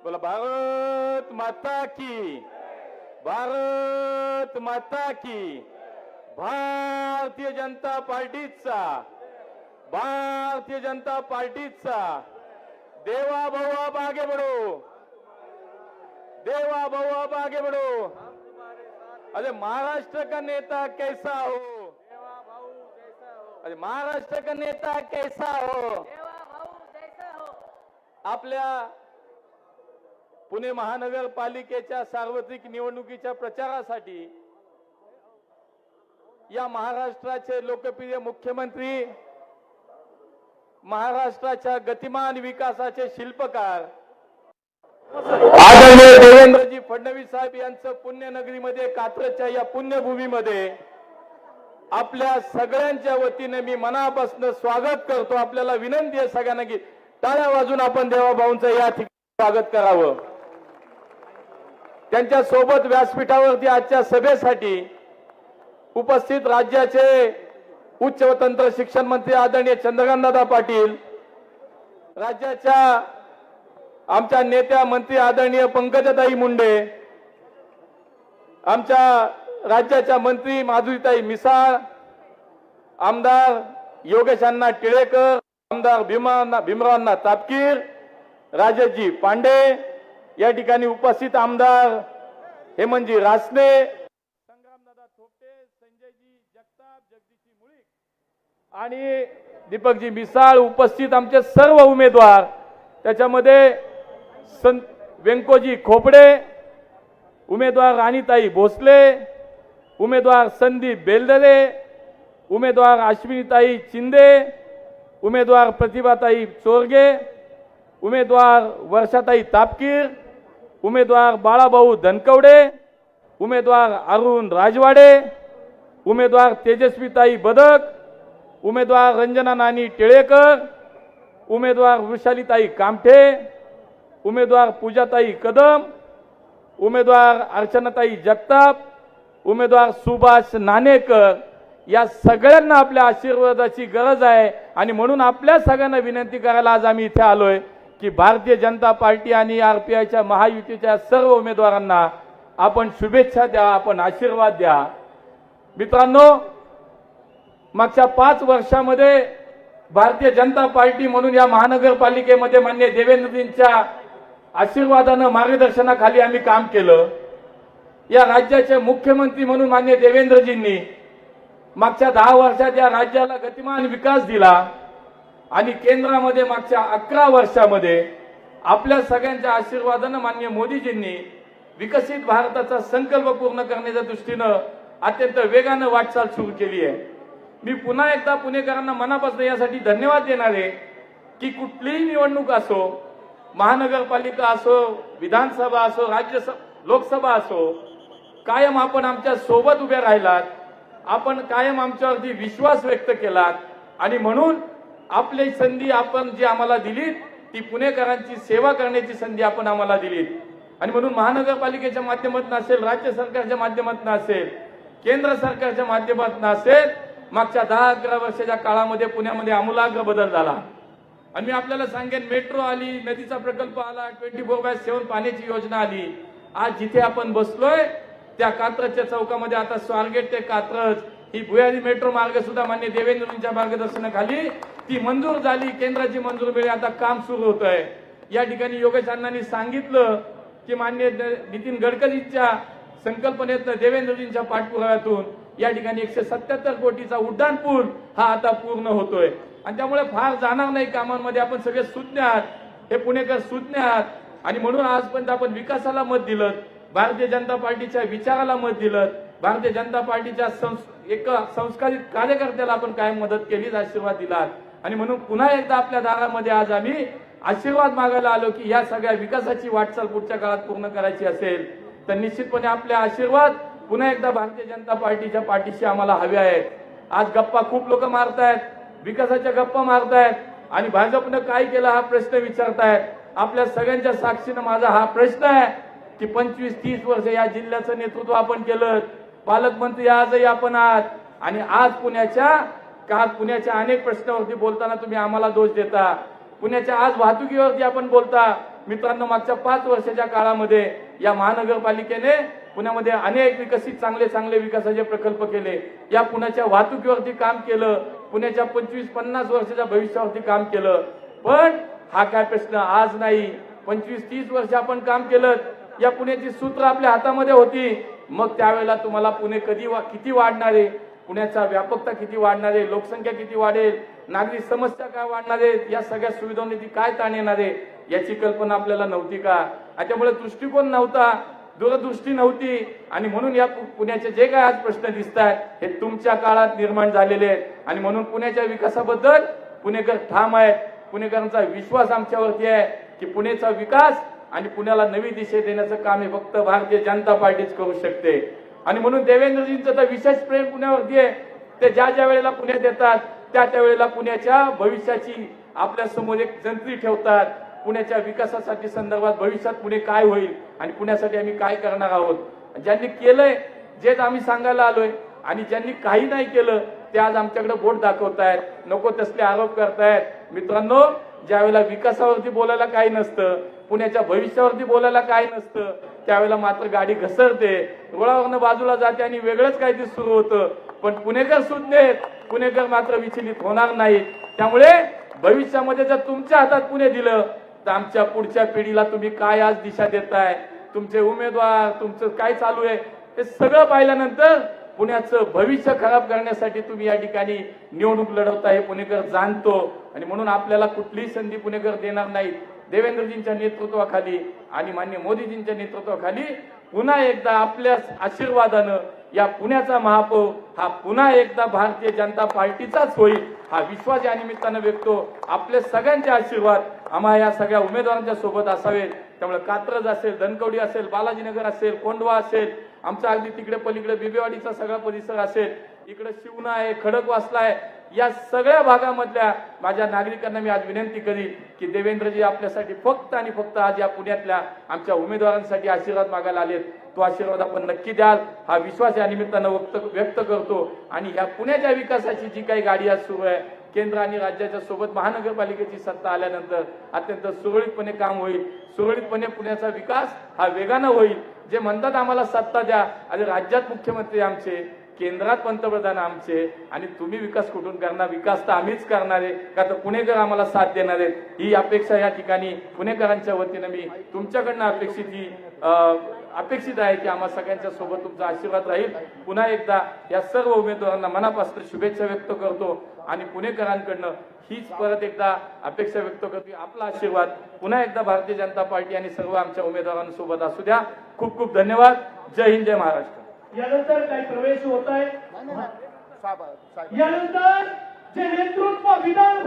बोला भारत माता की, भारत माता की। भारतीय जनता पार्टीचा, भारतीय जनता पार्टीचा देवा भाऊ अब आगे बढ़ो, देवा भाऊ अब आगे बढ़ो। अरे महाराष्ट्र का नेता कैसा हो, अरे महाराष्ट्र का नेता कैसा हो, आपल्या पुणे महानगरपालिकेच्या सार्वत्रिक निवडणुकीच्या प्रचारासाठी या महाराष्ट्राचे लोकप्रिय मुख्यमंत्री, महाराष्ट्राच्या गतिमान विकासाचे शिल्पकार आदरणीय देवेंद्रजी फडणवीस साहेब यांचं पुण्यनगरीमध्ये कात्रजच्या या पुण्यभूमीमध्ये आपल्या सगळ्यांच्या वतीने मी मनापासून स्वागत करतो। आपल्याला विनंती आहे सगळ्यांना की टाळ्या वाजून आपण देवाभाऊंचं या ठिकाणी स्वागत करावं। त्यांच्या सोबत व्यासपीठावरती आजच्या सभेसाठी उपस्थित राज्याचे उच्च व तंत्र शिक्षण मंत्री आदरणीय चंद्रकांतदादा पाटील, राज्याच्या आमच्या नेत्या मंत्री आदरणीय पंकजाताई मुंडे, आमच्या राज्याच्या मंत्री माधुरीताई मिसाळ, आमदार योगेश अण्णा टिळेकर, आमदार भीमरावांना तापकीर, राजेशजी पांडे, या ठिकाणी उपस्थित आमदार हेमंतजी रासने, संग्रामदादा थोपटे, संजयजी जगताप, जगदीशजी मुळीक आणि दीपकजी मिसाळ, उपस्थित आमचे सर्व उमेदवार, त्याच्यामध्ये व्यंकोजी खोपडे, उमेदवार राणीताई भोसले, उमेदवार संदीप बेलदरे, उमेदवार अश्विनीताई चिंदे, उमेदवार प्रतिभाताई चोरगे, उमेदवार वर्षाताई तापकीर, उमेदवार बाळाभाऊ धनकवडे, उमेदवार अरुण राजवाडे, उमेदवार तेजस्वीताई बदक, उमेदवार रंजना नानी टिळेकर, उमेदवार वृषालीताई कामठे, उमेदवार पूजाताई कदम, उमेदवार अर्चनाताई जगताप, उमेदवार सुभाष नाणेकर, या सगळ्यांना आपल्या आशीर्वादाची गरज आहे। आणि म्हणून आपल्या सगळ्यांना विनंती करायला आज आम्ही इथे आलोय की भारतीय जनता पार्टी आणि आरपीआयच्या महायुतीच्या सर्व उमेदवारांना आपण शुभेच्छा द्या, आपण आशीर्वाद द्या। मित्रांनो, मागच्या 5 वर्षामध्ये भारतीय जनता पार्टी म्हणून या महानगरपालिकेमध्ये माननीय देवेंद्रजींच्या आशीर्वादानं, मार्गदर्शनाखाली आम्ही काम केलं। या राज्याचे मुख्यमंत्री म्हणून माननीय देवेंद्रजींनी मागच्या 10 वर्षात या राज्याला गतिमान विकास दिला आणि केंद्रामध्ये मागच्या 11 वर्षामध्ये आपल्या सगळ्यांच्या आशीर्वादानं माननीय मोदीजींनी विकसित भारताचा संकल्प पूर्ण करण्याच्या दृष्टीनं अत्यंत वेगानं वाटचाल सुरू केली आहे। मी पुन्हा एकदा पुणेकरांना मनापासून यासाठी धन्यवाद देणार आहे की कुठलीही निवडणूक असो, महानगरपालिका असो, विधानसभा असो, लोकसभा असो, कायम आपण आमच्या सोबत उभे राहिलात, आपण कायम आमच्यावरती विश्वास व्यक्त केलात आणि म्हणून आपली संधी आपण जी आम्हाला दिलीत ती पुणेकरांची सेवा करण्याची संधी आपण आम्हाला दिलीत। आणि म्हणून महानगरपालिकेच्या माध्यमातून असेल, राज्य सरकारच्या माध्यमातून असेल, केंद्र सरकारच्या माध्यमातून असेल, मागच्या 10-11 वर्षाच्या काळामध्ये पुण्यामध्ये आमूलाग्र बदल झाला। आणि मी आपल्याला सांगेन, मेट्रो आली, नदीचा प्रकल्प आला, 24/7 पाण्याची योजना आली। आज जिथे आपण बसलोय त्या कात्रजच्या चौकामध्ये आता स्वारगेट ते कात्रज ही भुयारी मेट्रो मार्ग सुद्धा माननीय देवेंद्रजींच्या मार्गदर्शनाखाली ती मंजूर झाली, केंद्राची मंजूर मिळाली, आता काम सुरू होत आहे। या ठिकाणी योगेश अण्णांनी सांगितलं की माननीय नितीन गडकरींच्या संकल्पनेतनं, देवेंद्रजींच्या पाठपुराव्यातून या ठिकाणी 177 कोटीचा उड्डाण पूल हा आता पूर्ण होतोय आणि त्यामुळे फार जाणार नाही कामांमध्ये। आपण सगळे सुज्ञ आहात, हे पुणेकर सुज्ञ आहात आणि म्हणून आजपर्यंत आपण विकासाला मत दिलं, भारतीय जनता पार्टीच्या विचाराला मत दिलं, भारतीय जनता पार्टीच्या एक संस्कारित कार्यकर्त्याला आपण कायम मदत केलीच, आशीर्वाद दिलात। आणि म्हणून पुन्हा एकदा आपल्या दारामध्ये आज आम्ही आशीर्वाद मागायला आलो की या सगळ्या विकासाची वाटचाल पुढच्या काळात पूर्ण करायची असेल तर निश्चितपणे आपले आशीर्वाद पुन्हा एकदा भारतीय जनता पार्टीच्या पाठीशी आम्हाला हवे आहेत। आज गप्पा खूप लोक मारतायत, विकासाच्या गप्पा मारतायत आणि भाजपनं काय केलं हा प्रश्न विचारतायत। आपल्या सगळ्यांच्या साक्षीनं माझा हा प्रश्न आहे की 25-30 वर्ष या जिल्ह्याचं नेतृत्व आपण केलं, पालकमंत्री आजही आपण आहात आणि आज पुण्याच्या अनेक प्रश्नावरती बोलताना तुम्ही आम्हाला दोष देता। पुण्याच्या आज वाहतुकीवरती आपण बोलता, मित्रांनो, मागच्या 5 वर्षाच्या काळामध्ये या महानगरपालिकेने पुण्यामध्ये अनेक विकसित चांगले विकासाचे प्रकल्प केले. या पुण्याच्या वाहतुकीवरती काम केलं, पुण्याच्या 25-50 वर्षाच्या भविष्यावरती काम केलं. पण हा काय प्रश्न आज नाही, 25-30 वर्ष आपण काम केलं. या पुण्याची सूत्र आपल्या हातामध्ये होती. मग त्यावेळेला तुम्हाला पुणे किती वाढणार आहे, पुण्याचा व्यापकता किती वाढणार आहे, लोकसंख्या किती वाढेल, नागरिक समस्या काय वाढणार आहेत, या सगळ्या सुविधांवरती काय ताण येणार आहे, याची कल्पना आपल्याला नव्हती का? त्याच्यामुळे दृष्टिकोन नव्हता, दूरदृष्टी नव्हती. आणि म्हणून या पुण्याचे जे काय आज प्रश्न दिसत आहेत हे तुमच्या काळात निर्माण झालेले आहेत. आणि म्हणून पुण्याच्या विकासाबद्दल पुणेकर ठाम आहेत. पुणेकरांचा विश्वास आमच्यावरती आहे की पुण्याचा विकास आणि पुण्याला नवी दिशा देण्याचं काम हे फक्त भारतीय जनता पार्टीच करू शकते. आणि म्हणून देवेंद्रजींचं तर विशेष प्रेम पुण्यावरती आहे. ते ज्या वेळेला पुण्यात येतात त्या वेळेला पुण्याच्या भविष्याची आपल्या समोर एक जंत्री ठेवतात. पुण्याच्या विकासासाठी संदर्भात भविष्यात पुणे काय होईल आणि पुण्यासाठी आम्ही काय करणार आहोत. ज्यांनी केलंय जेच आम्ही सांगायला आलोय, आणि ज्यांनी काही नाही केलं ते आज आमच्याकडे बोट दाखवतायत, नको तसले आरोप करतायत. मित्रांनो, ज्यावेळेला विकासावरती बोलायला काही नसतं, पुण्याच्या भविष्यावरती बोलायला काही नसतं, त्यावेळेला मात्र गाडी घसरते, रुळावरनं बाजूला जाते आणि वेगळंच काहीतरी सुरू होतं. पण पुणेकर सुज्ञेत, पुणेकर मात्र विचलित होणार नाही. त्यामुळे भविष्यामध्ये जर तुमच्या हातात पुणे दिलं तर आमच्या पुढच्या पिढीला तुम्ही काय आज दिशा देताय, तुमचे उमेदवार, तुमचं काय चालू आहे हे सगळं पाहिल्यानंतर पुण्याचं भविष्य खराब करण्यासाठी तुम्ही या ठिकाणी निवडणूक लढवता हे पुणेकर जाणतो. आणि म्हणून आपल्याला कुठलीही संधी पुणेकर देणार नाहीत. देवेंद्रजींच्या नेतृत्वाखाली आणि माननीय मोदीजींच्या नेतृत्वाखाली पुन्हा एकदा आपल्या आशीर्वादानं या पुण्याचा महापौर हा पुन्हा एकदा भारतीय जनता पार्टीचाच होईल, हा विश्वास या निमित्तानं व्यक्त. आपले सगळ्यांचे आशीर्वाद आम्हा या सगळ्या उमेदवारांच्या सोबत असावेत. त्यामुळे कात्रज असेल, धनकवडी असेल, बालाजीनगर असेल, कोंढवा असेल, आमचा अगदी तिकडे पलीकडे बिबेवाडीचा सगळा परिसर असेल, इकडे शिवना आहे, खडकवासला आहे, या सगळ्या भागामधल्या माझ्या नागरिकांना मी आज विनंती करीन की देवेंद्रजी आपल्यासाठी फक्त आणि फक्त आज या पुण्यातल्या आमच्या उमेदवारांसाठी आशीर्वाद मागायला आलेत. तो आशीर्वाद आपण नक्की द्याल, हा विश्वास या निमित्तानं व्यक्त करतो. आणि या पुण्याच्या विकासाची जी काही गाडी आज सुरू आहे, केंद्र आणि राज्याच्या सोबत महानगरपालिकेची सत्ता आल्यानंतर अत्यंत सुरळीतपणे काम होईल. सुरळीतपणे पुण्याचा विकास हा वेगानं होईल. जे म्हणतात आम्हाला सत्ता द्या, अरे राज्यात मुख्यमंत्री आमचे, केंद्रात पंतप्रधान आमचे, आणि तुम्ही विकास कुठून करणार? विकास तर आम्हीच करणार आहे का तर पुणेकर आम्हाला साथ देणार आहेत. ही अपेक्षा या ठिकाणी पुणेकरांच्या वतीनं मी तुमच्याकडनं अपेक्षित आहे की आम्हा सगळ्यांच्या सोबत तुमचा आशीर्वाद राहील. पुन्हा एकदा या सर्व उमेदवारांना मनापासून शुभेच्छा व्यक्त करतो आणि पुणेकरांकडनं हीच परत एकदा अपेक्षा व्यक्त करतो, आपला आशीर्वाद पुन्हा एकदा भारतीय जनता पार्टी आणि सर्व आमच्या उमेदवारांसोबत असू द्या. खूप खूप धन्यवाद. जय हिंद, जय महाराष्ट्र. यानंतर काही प्रवेश होत आहे. यानंतर जे नेतृत्व विधान